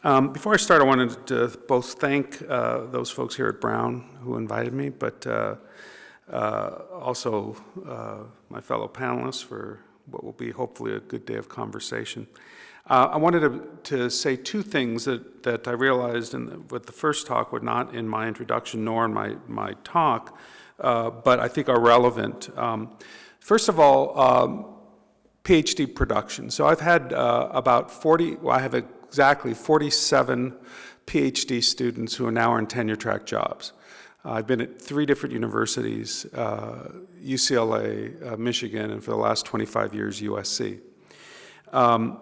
Before I start, I wanted to both thank those folks here at Brown who invited me, but also my fellow panelists for what will be hopefully a good day of conversation. I wanted to say two things that I realized with the first talk were not in my introduction nor in my talk, but I think are relevant. First of all, PhD production. So I've had I have exactly 47 PhD students who are now in tenure-track jobs. I've been at 3 different universities, UCLA, Michigan, and for the last 25 years, USC.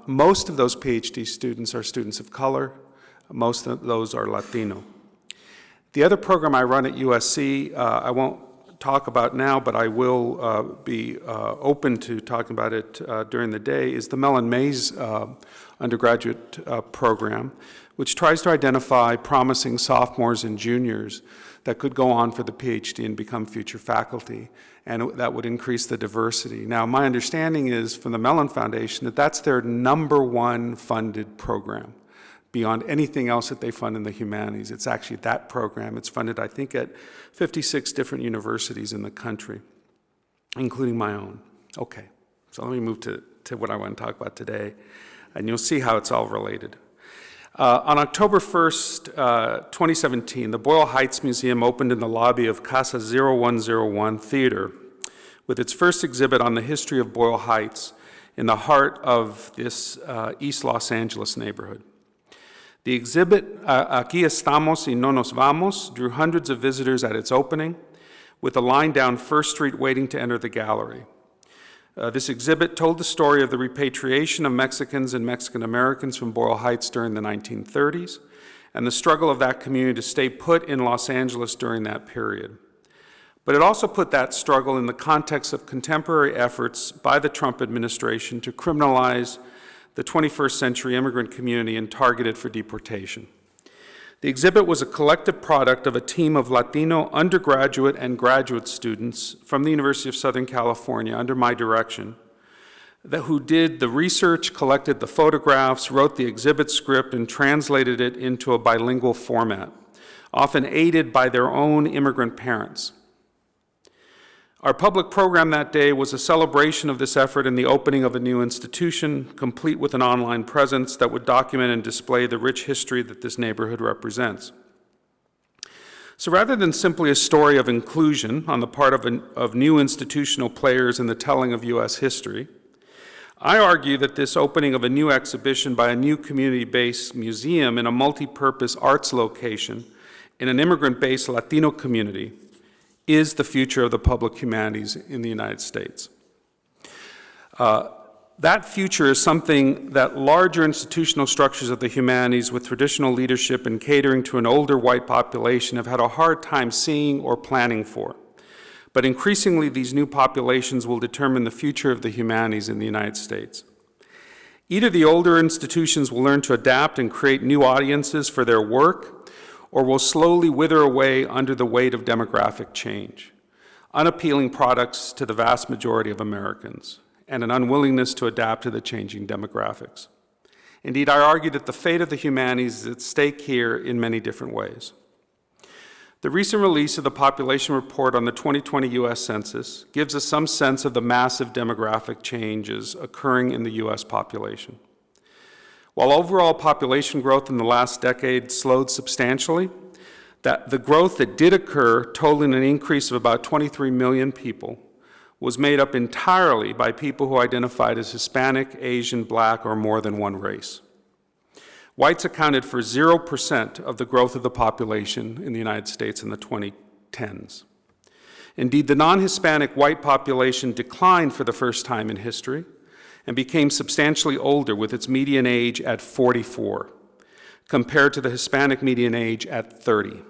Most of those PhD students are students of color. Most of those are Latino. The other program I run at USC, I won't talk about now, but I will be open to talking about it during the day, is the Mellon Mays undergraduate program, which tries to identify promising sophomores and juniors that could go on for the PhD and become future faculty, and that would increase the diversity. Now, my understanding is from the Mellon Foundation that that's their #1 funded program. Beyond anything else that they fund in the humanities, it's actually that program. It's funded, I think, at 56 different universities in the country, including my own. Okay, so let me move to what I want to talk about today, and you'll see how it's all related. On October 1st, 2017, the Boyle Heights Museum opened in the lobby of Casa 0101 Theater with its first exhibit on the history of Boyle Heights in the heart of this East Los Angeles neighborhood. The exhibit, Aquí Estamos y No Nos Vamos, drew hundreds of visitors at its opening, with a line down First Street waiting to enter the gallery. This exhibit told the story of the repatriation of Mexicans and Mexican Americans from Boyle Heights during the 1930s, and the struggle of that community to stay put in Los Angeles during that period. But it also put that struggle in the context of contemporary efforts by the Trump administration to criminalize the 21st century immigrant community and targeted for deportation. The exhibit was a collective product of a team of Latino undergraduate and graduate students from the University of Southern California under my direction, who did the research, collected the photographs, wrote the exhibit script, and translated it into a bilingual format, often aided by their own immigrant parents. Our public program that day was a celebration of this effort and the opening of a new institution, complete with an online presence that would document and display the rich history that this neighborhood represents. So rather than simply a story of inclusion on the part of new institutional players in the telling of U.S. history, I argue that this opening of a new exhibition by a new community-based museum in a multi-purpose arts location in an immigrant-based Latino community is the future of the public humanities in the United States. That future is something that larger institutional structures of the humanities with traditional leadership and catering to an older white population have had a hard time seeing or planning for. But increasingly, these new populations will determine the future of the humanities in the United States. Either the older institutions will learn to adapt and create new audiences for their work, or will slowly wither away under the weight of demographic change, unappealing products to the vast majority of Americans, and an unwillingness to adapt to the changing demographics. Indeed, I argue that the fate of the humanities is at stake here in many different ways. The recent release of the population report on the 2020 U.S. Census gives us some sense of the massive demographic changes occurring in the U.S. population. While overall population growth in the last decade slowed substantially, the growth that did occur, totaling an increase of about 23 million people, was made up entirely by people who identified as Hispanic, Asian, Black, or more than one race. Whites accounted for 0% of the growth of the population in the United States in the 2010s. Indeed, the non-Hispanic white population declined for the first time in history, and became substantially older with its median age at 44, compared to the Hispanic median age at 30.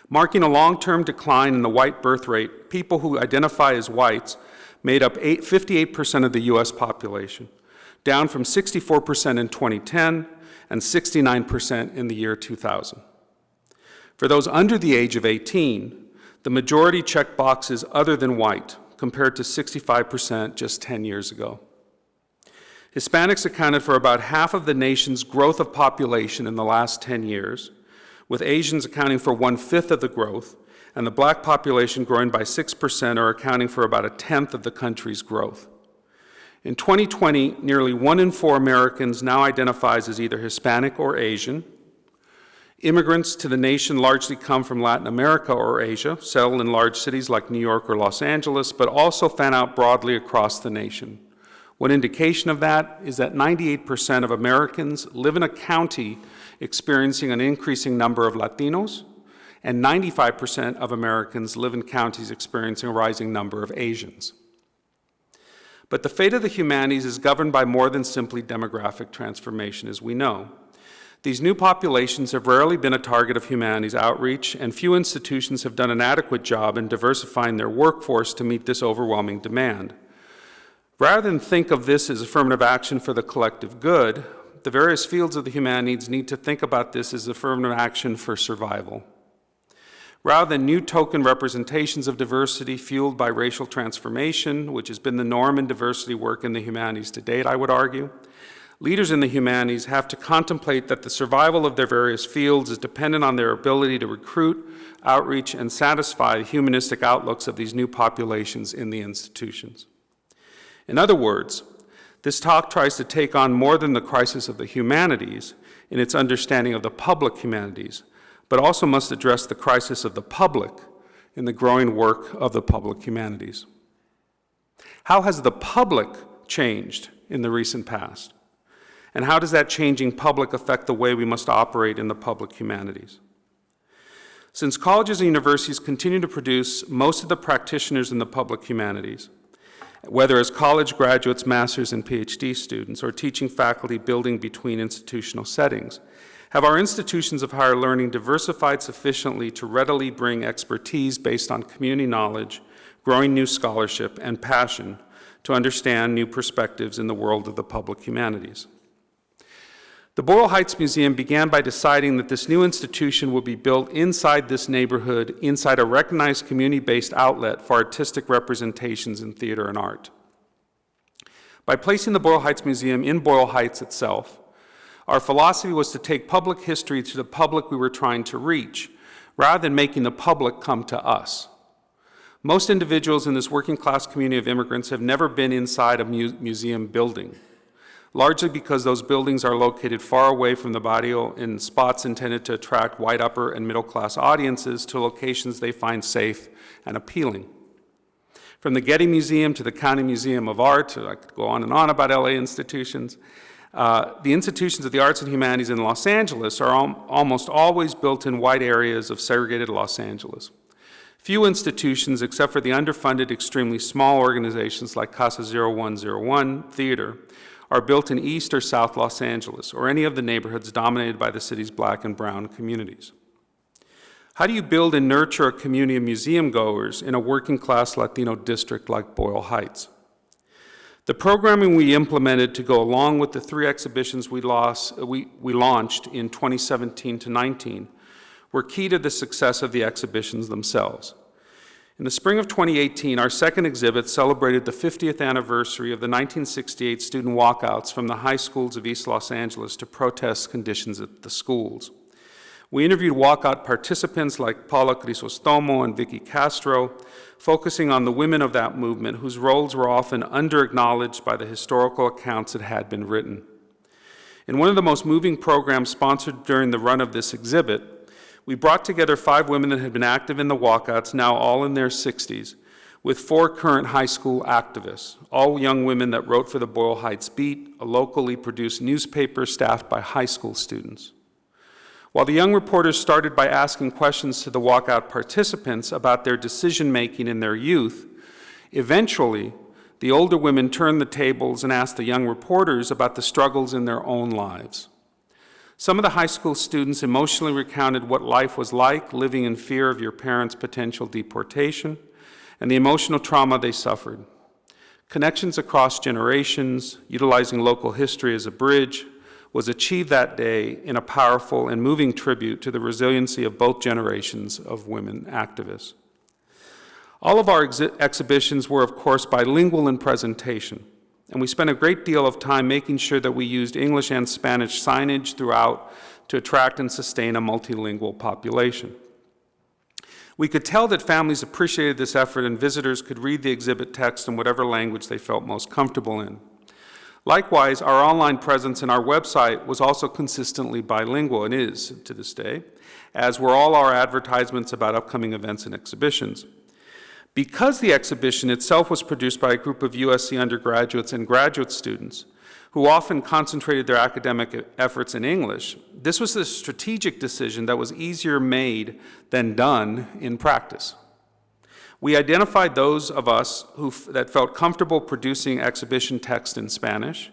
Marking a long-term decline in the white birth rate, people who identify as whites made up 58% of the U.S. population, down from 64% in 2010 and 69% in the year 2000. For those under the age of 18, the majority checked boxes other than white, compared to 65% just 10 years ago. Hispanics accounted for about half of the nation's growth of population in the last 10 years, with Asians accounting for 1/5 of the growth, and the black population growing by 6% or accounting for about 1/10 of the country's growth. In 2020, nearly 1 in 4 Americans now identifies as either Hispanic or Asian. Immigrants to the nation largely come from Latin America or Asia, settle in large cities like New York or Los Angeles, but also fan out broadly across the nation. One indication of that is that 98% of Americans live in a county experiencing an increasing number of Latinos, and 95% of Americans live in counties experiencing a rising number of Asians. But the fate of the humanities is governed by more than simply demographic transformation, as we know. These new populations have rarely been a target of humanities outreach, and few institutions have done an adequate job in diversifying their workforce to meet this overwhelming demand. Rather than think of this as affirmative action for the collective good, the various fields of the humanities need to think about this as affirmative action for survival. Rather than new token representations of diversity fueled by racial transformation, which has been the norm in diversity work in the humanities to date, I would argue, leaders in the humanities have to contemplate that the survival of their various fields is dependent on their ability to recruit, outreach, and satisfy the humanistic outlooks of these new populations in the institutions. In other words, this talk tries to take on more than the crisis of the humanities in its understanding of the public humanities, but also must address the crisis of the public in the growing work of the public humanities. How has the public changed in the recent past? And how does that changing public affect the way we must operate in the public humanities? Since colleges and universities continue to produce most of the practitioners in the public humanities, whether as college graduates, masters, and Ph.D. students, or teaching faculty building between institutional settings, have our institutions of higher learning diversified sufficiently to readily bring expertise based on community knowledge, growing new scholarship, and passion to understand new perspectives in the world of the public humanities? The Boyle Heights Museum began by deciding that this new institution would be built inside this neighborhood, inside a recognized community-based outlet for artistic representations in theater and art. By placing the Boyle Heights Museum in Boyle Heights itself, our philosophy was to take public history to the public we were trying to reach, rather than making the public come to us. Most individuals in this working class community of immigrants have never been inside a museum building, largely because those buildings are located far away from the barrio in spots intended to attract white upper and middle class audiences to locations they find safe and appealing. From the Getty Museum to the County Museum of Art, I could go on and on about LA institutions, the institutions of the arts and humanities in Los Angeles are almost always built in white areas of segregated Los Angeles. Few institutions, except for the underfunded, extremely small organizations like Casa 0101 Theater, are built in East or South Los Angeles, or any of the neighborhoods dominated by the city's black and brown communities. How do you build and nurture a community of museum goers in a working class Latino district like Boyle Heights? The programming we implemented to go along with the 3 exhibitions we launched in 2017 to 19 were key to the success of the exhibitions themselves. In the spring of 2018, our second exhibit celebrated the 50th anniversary of the 1968 student walkouts from the high schools of East Los Angeles to protest conditions at the schools. We interviewed walkout participants like Paula Crisostomo and Vicky Castro, focusing on the women of that movement whose roles were often under-acknowledged by the historical accounts that had been written. In one of the most moving programs sponsored during the run of this exhibit, we brought together 5 women that had been active in the walkouts, now all in their 60s, with 4 current high school activists, all young women that wrote for the Boyle Heights Beat, a locally produced newspaper staffed by high school students. While the young reporters started by asking questions to the walkout participants about their decision-making in their youth, eventually, the older women turned the tables and asked the young reporters about the struggles in their own lives. Some of the high school students emotionally recounted what life was like living in fear of your parents' potential deportation and the emotional trauma they suffered. Connections across generations, utilizing local history as a bridge, was achieved that day in a powerful and moving tribute to the resiliency of both generations of women activists. All of our exhibitions were, of course, bilingual in presentation, And we spent a great deal of time making sure that we used English and Spanish signage throughout to attract and sustain a multilingual population. We could tell that families appreciated this effort and visitors could read the exhibit text in whatever language they felt most comfortable in. Likewise, our online presence and our website was also consistently bilingual, and is to this day, as were all our advertisements about upcoming events and exhibitions. Because the exhibition itself was produced by a group of USC undergraduates and graduate students, who often concentrated their academic efforts in English, this was a strategic decision that was easier made than done in practice. We identified those of us that felt comfortable producing exhibition text in Spanish,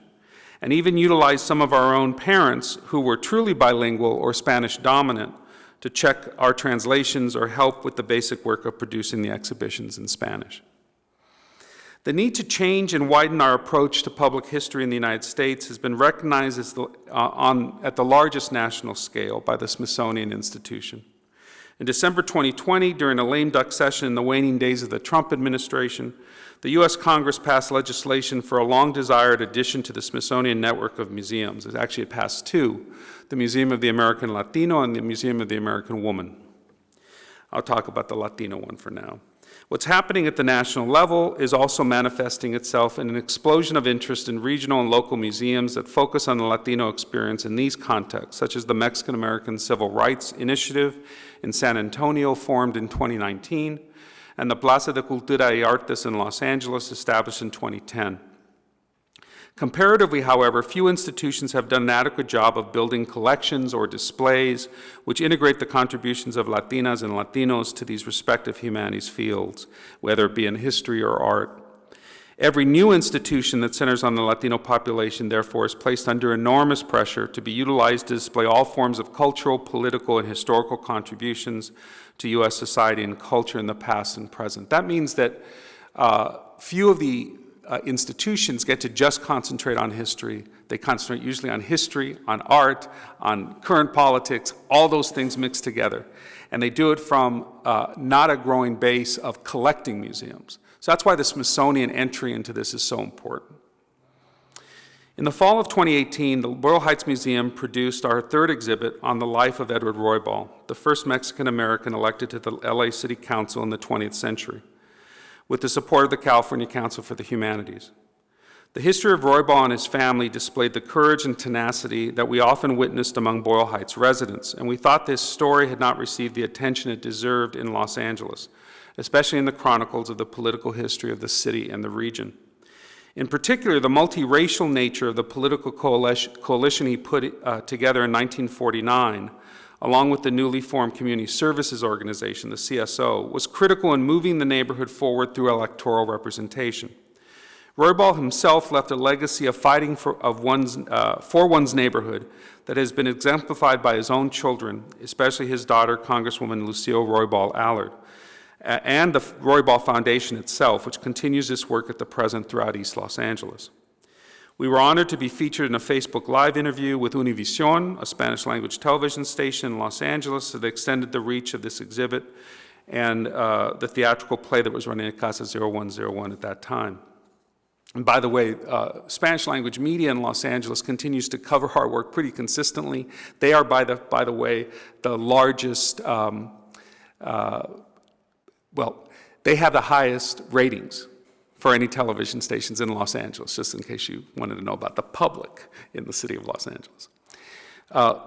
and even utilized some of our own parents who were truly bilingual or Spanish dominant to check our translations or help with the basic work of producing the exhibitions in Spanish. The need to change and widen our approach to public history in the United States has been recognized as at the largest national scale by the Smithsonian Institution. In December 2020, during a lame duck session in the waning days of the Trump administration, the U.S. Congress passed legislation for a long-desired addition to the Smithsonian network of museums. Actually, it passed two, the Museum of the American Latino and the Museum of the American Woman. I'll talk about the Latino one for now. What's happening at the national level is also manifesting itself in an explosion of interest in regional and local museums that focus on the Latino experience in these contexts, such as the Mexican-American Civil Rights Initiative in San Antonio, formed in 2019, and the Plaza de Cultura y Artes in Los Angeles, established in 2010. Comparatively, however, few institutions have done an adequate job of building collections or displays which integrate the contributions of Latinas and Latinos to these respective humanities fields, whether it be in history or art. Every new institution that centers on the Latino population, therefore, is placed under enormous pressure to be utilized to display all forms of cultural, political, and historical contributions to U.S. society and culture in the past and present. That means that few of the institutions get to just concentrate on history. They concentrate usually on history, on art, on current politics, all those things mixed together. And they do it from not a growing base of collecting museums. So that's why the Smithsonian entry into this is so important. In the fall of 2018, the Boyle Heights Museum produced our third exhibit on the life of Edward Roybal, the first Mexican-American elected to the LA City Council in the 20th century, with the support of the California Council for the Humanities. The history of Roybal and his family displayed the courage and tenacity that we often witnessed among Boyle Heights residents, and we thought this story had not received the attention it deserved in Los Angeles, especially in the chronicles of the political history of the city and the region. In particular, the multiracial nature of the political coalition he put together in 1949, along with the newly formed Community Services Organization, the CSO, was critical in moving the neighborhood forward through electoral representation. Roybal himself left a legacy of fighting for one's neighborhood that has been exemplified by his own children, especially his daughter, Congresswoman Lucille Roybal Allard, and the Roybal Foundation itself, which continues this work at the present throughout East Los Angeles. We were honored to be featured in a Facebook Live interview with Univision, a Spanish-language television station in Los Angeles, that extended the reach of this exhibit and the theatrical play that was running at Casa 0101 at that time. And by the way, Spanish-language media in Los Angeles continues to cover our work pretty consistently. They are, by the way, the largest, they have the highest ratings for any television stations in Los Angeles, just in case you wanted to know about the public in the city of Los Angeles.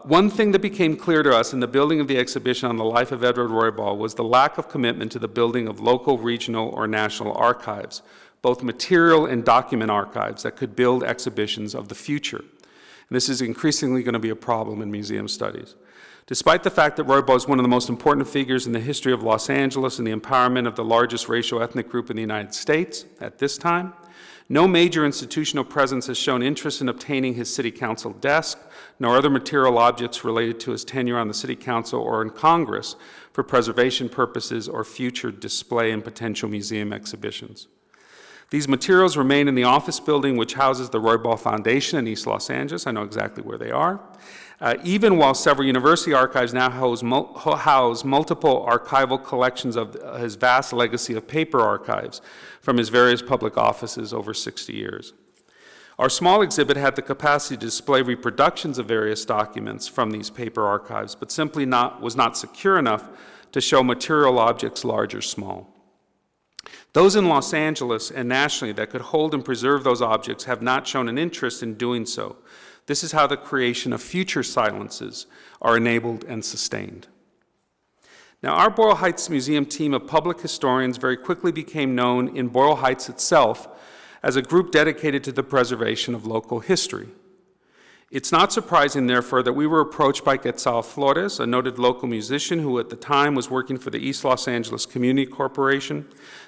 One thing that became clear to us in the building of the exhibition on the life of Edward Roybal was the lack of commitment to the building of local, regional, or national archives, both material and document archives that could build exhibitions of the future. And this is increasingly going to be a problem in museum studies. Despite the fact that Roybal is one of the most important figures in the history of Los Angeles and the empowerment of the largest racial ethnic group in the United States at this time, no major institutional presence has shown interest in obtaining his city council desk, nor other material objects related to his tenure on the city council or in Congress for preservation purposes or future display and potential museum exhibitions. These materials remain in the office building which houses the Roybal Foundation in East Los Angeles. I know exactly where they are. Even while several university archives now house multiple archival collections of his vast legacy of paper archives from his various public offices over 60 years. Our small exhibit had the capacity to display reproductions of various documents from these paper archives, but simply was not secure enough to show material objects large or small. Those in Los Angeles and nationally that could hold and preserve those objects have not shown an interest in doing so. This is how the creation of future silences are enabled and sustained. Now, our Boyle Heights Museum team of public historians very quickly became known in Boyle Heights itself as a group dedicated to the preservation of local history. It's not surprising, therefore, that we were approached by Quetzal Flores, a noted local musician who at the time was working for the East Los Angeles Community Corporation,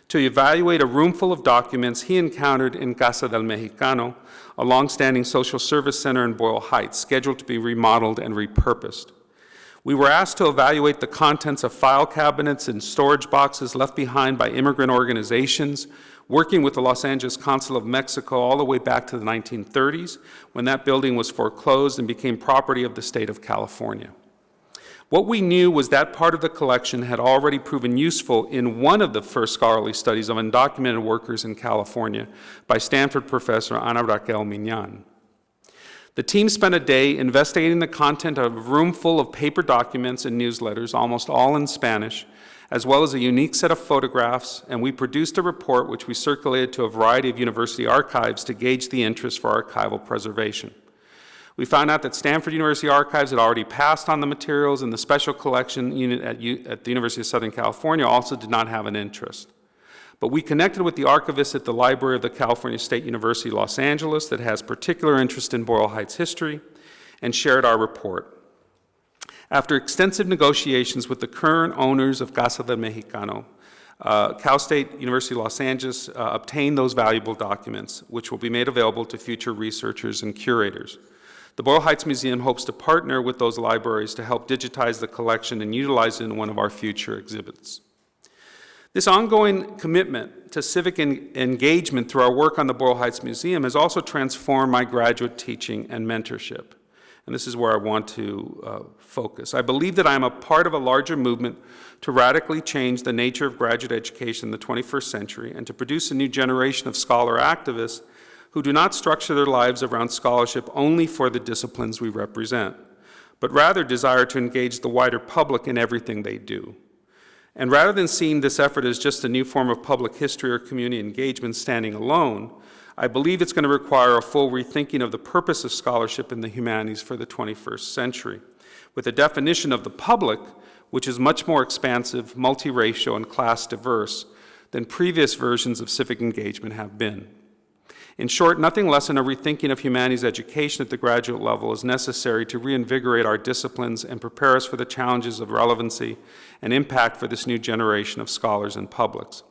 to evaluate a roomful of documents he encountered in Casa del Mexicano, a longstanding social service center in Boyle Heights, scheduled to be remodeled and repurposed. We were asked to evaluate the contents of file cabinets and storage boxes left behind by immigrant organizations, working with the Los Angeles Consul of Mexico all the way back to the 1930s, when that building was foreclosed and became property of the state of California. What we knew was that part of the collection had already proven useful in one of the first scholarly studies of undocumented workers in California by Stanford professor Ana Raquel Miñan. The team spent a day investigating the content of a room full of paper documents and newsletters, almost all in Spanish, as well as a unique set of photographs, and we produced a report which we circulated to a variety of university archives to gauge the interest for archival preservation. We found out that Stanford University Archives had already passed on the materials, and the Special Collection Unit at the University of Southern California also did not have an interest. But we connected with the archivist at the Library of the California State University, Los Angeles, that has particular interest in Boyle Heights history, and shared our report. After extensive negotiations with the current owners of Casa del Mexicano, Cal State University Los Angeles obtained those valuable documents, which will be made available to future researchers and curators. The Boyle Heights Museum hopes to partner with those libraries to help digitize the collection and utilize it in one of our future exhibits. This ongoing commitment to civic engagement through our work on the Boyle Heights Museum has also transformed my graduate teaching and mentorship. And this is where I want to focus. I believe that I am a part of a larger movement to radically change the nature of graduate education in the 21st century and to produce a new generation of scholar activists who do not structure their lives around scholarship only for the disciplines we represent, but rather desire to engage the wider public in everything they do. And rather than seeing this effort as just a new form of public history or community engagement standing alone, I believe it's going to require a full rethinking of the purpose of scholarship in the humanities for the 21st century, with a definition of the public which is much more expansive, multiracial, and class diverse than previous versions of civic engagement have been. In short, nothing less than a rethinking of humanities education at the graduate level is necessary to reinvigorate our disciplines and prepare us for the challenges of relevancy and impact for this new generation of scholars and publics.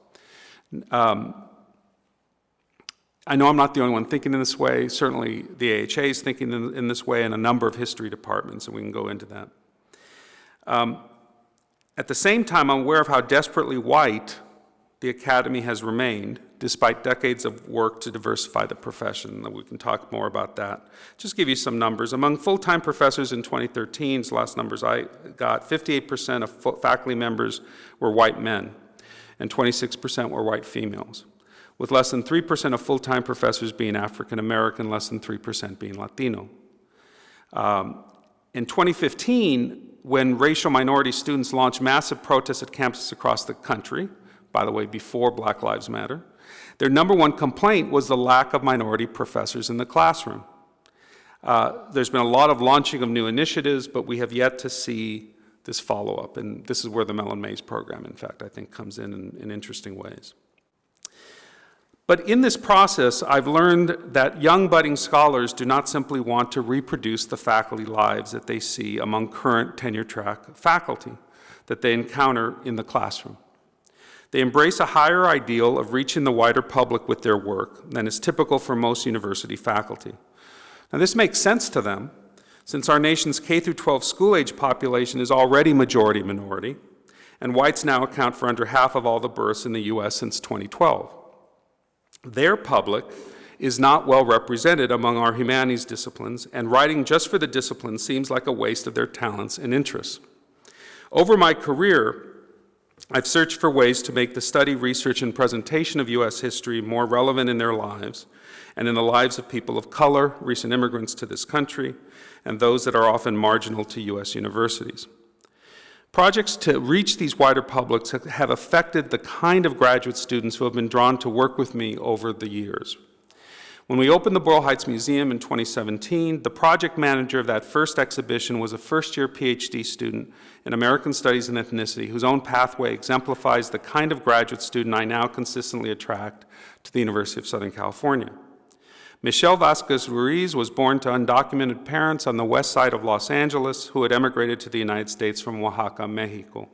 I know I'm not the only one thinking in this way. Certainly the AHA is thinking in this way, and a number of history departments, and we can go into that. At the same time, I'm aware of how desperately white the academy has remained, despite decades of work to diversify the profession. We can talk more about that. Just give you some numbers. Among full-time professors in 2013, the last numbers I got, 58% of faculty members were white men, and 26% were white females, with less than 3% of full-time professors being African American, less than 3% being Latino. In 2015, when racial minority students launched massive protests at campuses across the country, by the way, before Black Lives Matter, their number one complaint was the lack of minority professors in the classroom. There's been a lot of launching of new initiatives, but we have yet to see this follow-up, and this is where the Mellon Mays program, in fact, I think comes in interesting ways. But in this process, I've learned that young budding scholars do not simply want to reproduce the faculty lives that they see among current tenure-track faculty that they encounter in the classroom. They embrace a higher ideal of reaching the wider public with their work than is typical for most university faculty. Now, this makes sense to them, since our nation's K-12 school-age population is already majority minority, and whites now account for under half of all the births in the U.S. since 2012. Their public is not well represented among our humanities disciplines, and writing just for the discipline seems like a waste of their talents and interests. Over my career, I've searched for ways to make the study, research, and presentation of U.S. history more relevant in their lives, and in the lives of people of color, recent immigrants to this country, and those that are often marginal to U.S. universities. Projects to reach these wider publics have affected the kind of graduate students who have been drawn to work with me over the years. When we opened the Boyle Heights Museum in 2017, the project manager of that first exhibition was a first-year Ph.D. student in American Studies and Ethnicity, whose own pathway exemplifies the kind of graduate student I now consistently attract to the University of Southern California. Michelle Vasquez Ruiz was born to undocumented parents on the west side of Los Angeles who had emigrated to the United States from Oaxaca, Mexico.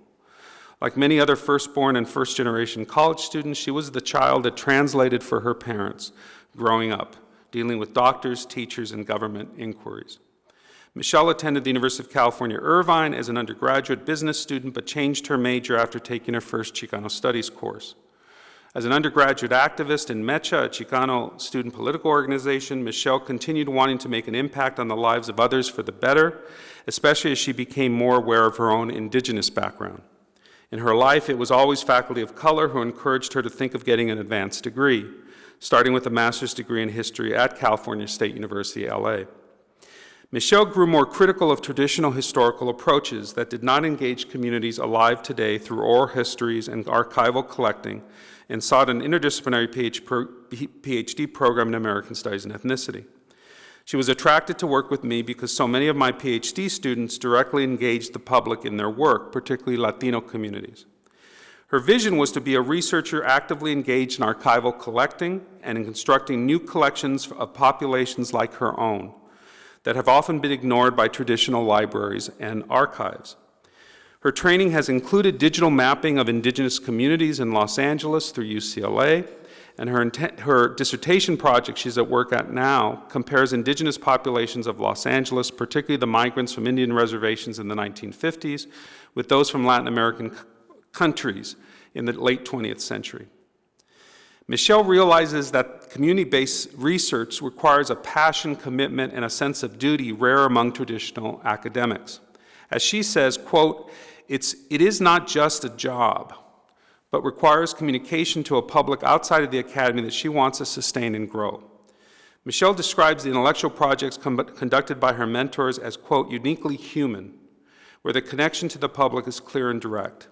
Like many other firstborn and first-generation college students, she was the child that translated for her parents growing up, dealing with doctors, teachers, and government inquiries. Michelle attended the University of California, Irvine as an undergraduate business student, but changed her major after taking her first Chicano Studies course. As an undergraduate activist in MECHA, a Chicano student political organization, Michelle continued wanting to make an impact on the lives of others for the better, especially as she became more aware of her own indigenous background. In her life, it was always faculty of color who encouraged her to think of getting an advanced degree, starting with a master's degree in history at California State University, LA. Michelle grew more critical of traditional historical approaches that did not engage communities alive today through oral histories and archival collecting, and sought an interdisciplinary PhD program in American Studies and Ethnicity. She was attracted to work with me because so many of my PhD students directly engaged the public in their work, particularly Latino communities. Her vision was to be a researcher actively engaged in archival collecting and in constructing new collections of populations like her own that have often been ignored by traditional libraries and archives. Her training has included digital mapping of indigenous communities in Los Angeles through UCLA, and her dissertation project she's at work at now compares indigenous populations of Los Angeles, particularly the migrants from Indian reservations in the 1950s, with those from Latin American countries in the late 20th century. Michelle realizes that community-based research requires a passion, commitment, and a sense of duty rare among traditional academics. As she says, quote, it is not just a job, but requires communication to a public outside of the academy that she wants to sustain and grow. Michelle describes the intellectual projects conducted by her mentors as, quote, uniquely human, where the connection to the public is clear and direct.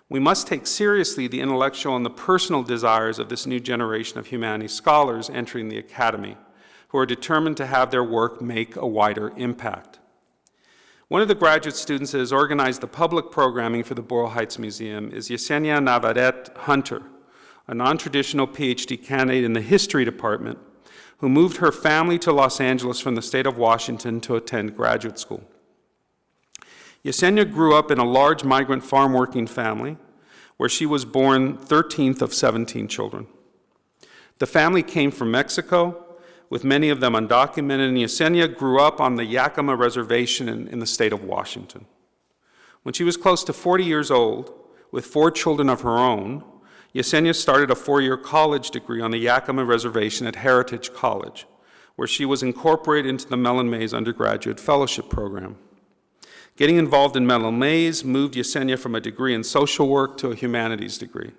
We must take seriously the intellectual and the personal desires of this new generation of humanities scholars entering the academy, who are determined to have their work make a wider impact. One of the graduate students that has organized the public programming for the Boyle Heights Museum is Yesenia Navarette Hunter, a non-traditional PhD candidate in the history department who moved her family to Los Angeles from the state of Washington to attend graduate school. Yesenia grew up in a large migrant farm working family where she was born 13th of 17 children. The family came from Mexico, with many of them undocumented, and Yesenia grew up on the Yakima Reservation in the state of Washington. When she was close to 40 years old, with 4 children of her own, Yesenia started a 4-year college degree on the Yakima Reservation at Heritage College, where she was incorporated into the Mellon Mays undergraduate fellowship program. Getting involved in Mellon Mays moved Yesenia from a degree in social work to a humanities degree.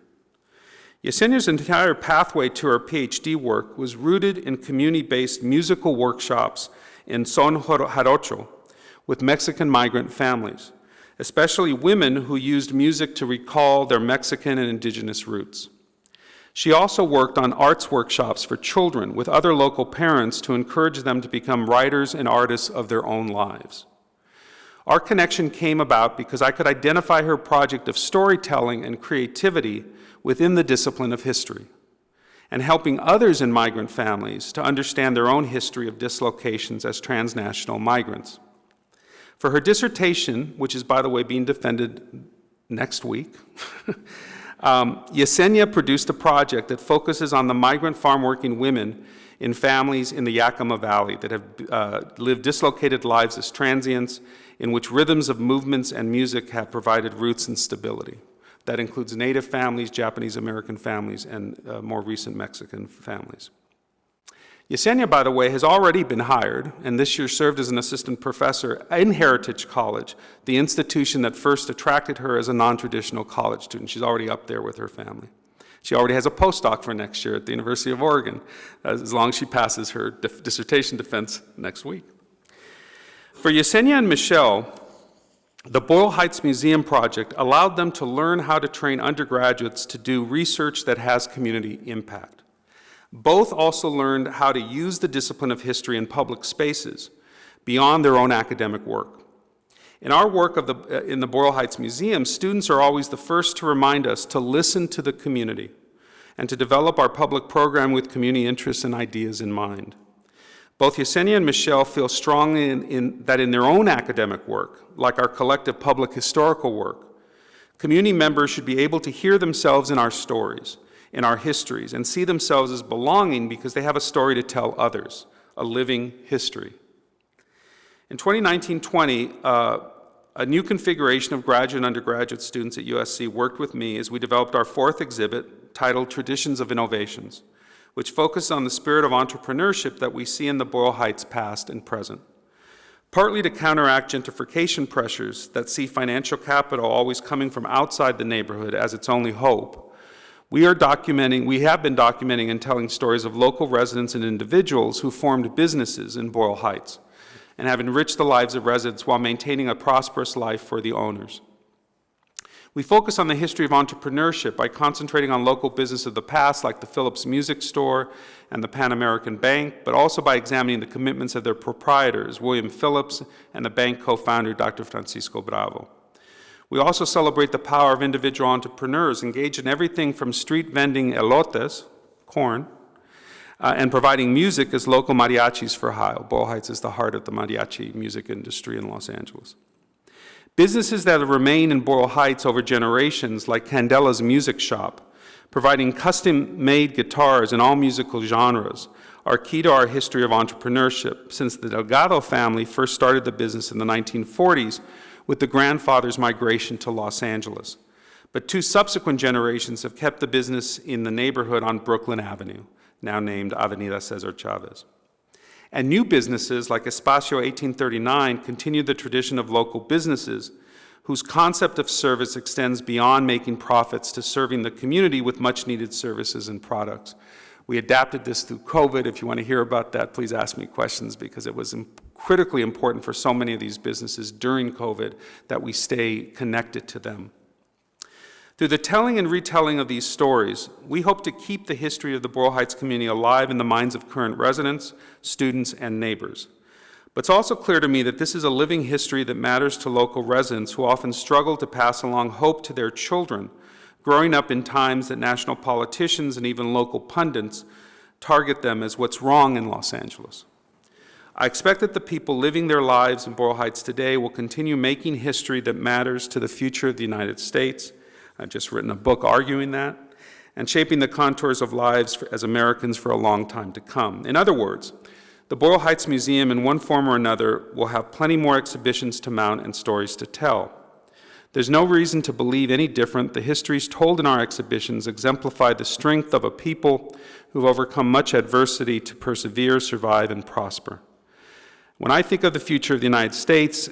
Yesenia's entire pathway to her PhD work was rooted in community-based musical workshops in Son Jarocho with Mexican migrant families, especially women who used music to recall their Mexican and indigenous roots. She also worked on arts workshops for children with other local parents to encourage them to become writers and artists of their own lives. Our connection came about because I could identify her project of storytelling and creativity within the discipline of history, and helping others in migrant families to understand their own history of dislocations as transnational migrants. For her dissertation, which is, by the way, being defended next week, Yesenia produced a project that focuses on the migrant farm-working women in families in the Yakima Valley that have lived dislocated lives as transients, in which rhythms of movements and music have provided roots and stability. That includes Native families, Japanese American families, and more recent Mexican families. Yesenia, by the way, has already been hired, and this year served as an assistant professor in Heritage College, the institution that first attracted her as a non-traditional college student. She's already up there with her family. She already has a postdoc for next year at the University of Oregon, as long as she passes her dissertation defense next week. For Yesenia and Michelle, the Boyle Heights Museum project allowed them to learn how to train undergraduates to do research that has community impact. Both also learned how to use the discipline of history in public spaces beyond their own academic work. In our work in the Boyle Heights Museum, students are always the first to remind us to listen to the community and to develop our public program with community interests and ideas in mind. Both Yesenia and Michelle feel strongly that in their own academic work, like our collective public historical work, community members should be able to hear themselves in our stories, in our histories, and see themselves as belonging because they have a story to tell others, a living history. In 2019-20, a new configuration of graduate and undergraduate students at USC worked with me as we developed our fourth exhibit titled Traditions of Innovations, which focused on the spirit of entrepreneurship that we see in the Boyle Heights past and present. Partly to counteract gentrification pressures that see financial capital always coming from outside the neighborhood as its only hope, we have been documenting and telling stories of local residents and individuals who formed businesses in Boyle Heights and have enriched the lives of residents while maintaining a prosperous life for the owners. We focus on the history of entrepreneurship by concentrating on local business of the past like the Phillips Music Store and the Pan American Bank, but also by examining the commitments of their proprietors, William Phillips and the bank co-founder, Dr. Francisco Bravo. We also celebrate the power of individual entrepreneurs engaged in everything from street vending elotes, corn, and providing music as local mariachis for Ohio. Boyle Heights is the heart of the mariachi music industry in Los Angeles. Businesses that remain in Boyle Heights over generations, like Candela's Music Shop, providing custom-made guitars in all musical genres, are key to our history of entrepreneurship, since the Delgado family first started the business in the 1940s with the grandfather's migration to Los Angeles. But two subsequent generations have kept the business in the neighborhood on Brooklyn Avenue, now named Avenida Cesar Chavez. And new businesses like Espacio 1839 continue the tradition of local businesses whose concept of service extends beyond making profits to serving the community with much needed services and products. We adapted this through COVID. If you want to hear about that, please ask me questions because it was critically important for so many of these businesses during COVID that we stay connected to them. Through the telling and retelling of these stories, we hope to keep the history of the Boyle Heights community alive in the minds of current residents, students, and neighbors. But it's also clear to me that this is a living history that matters to local residents who often struggle to pass along hope to their children, growing up in times that national politicians and even local pundits target them as what's wrong in Los Angeles. I expect that the people living their lives in Boyle Heights today will continue making history that matters to the future of the United States. I've just written a book arguing that, and shaping the contours of lives as Americans for a long time to come. In other words, the Boyle Heights Museum, in one form or another, will have plenty more exhibitions to mount and stories to tell. There's no reason to believe any different. The histories told in our exhibitions exemplify the strength of a people who've overcome much adversity to persevere, survive, and prosper. When I think of the future of the United States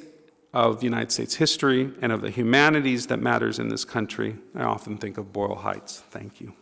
history, and of the humanities that matters in this country, I often think of Boyle Heights. Thank you.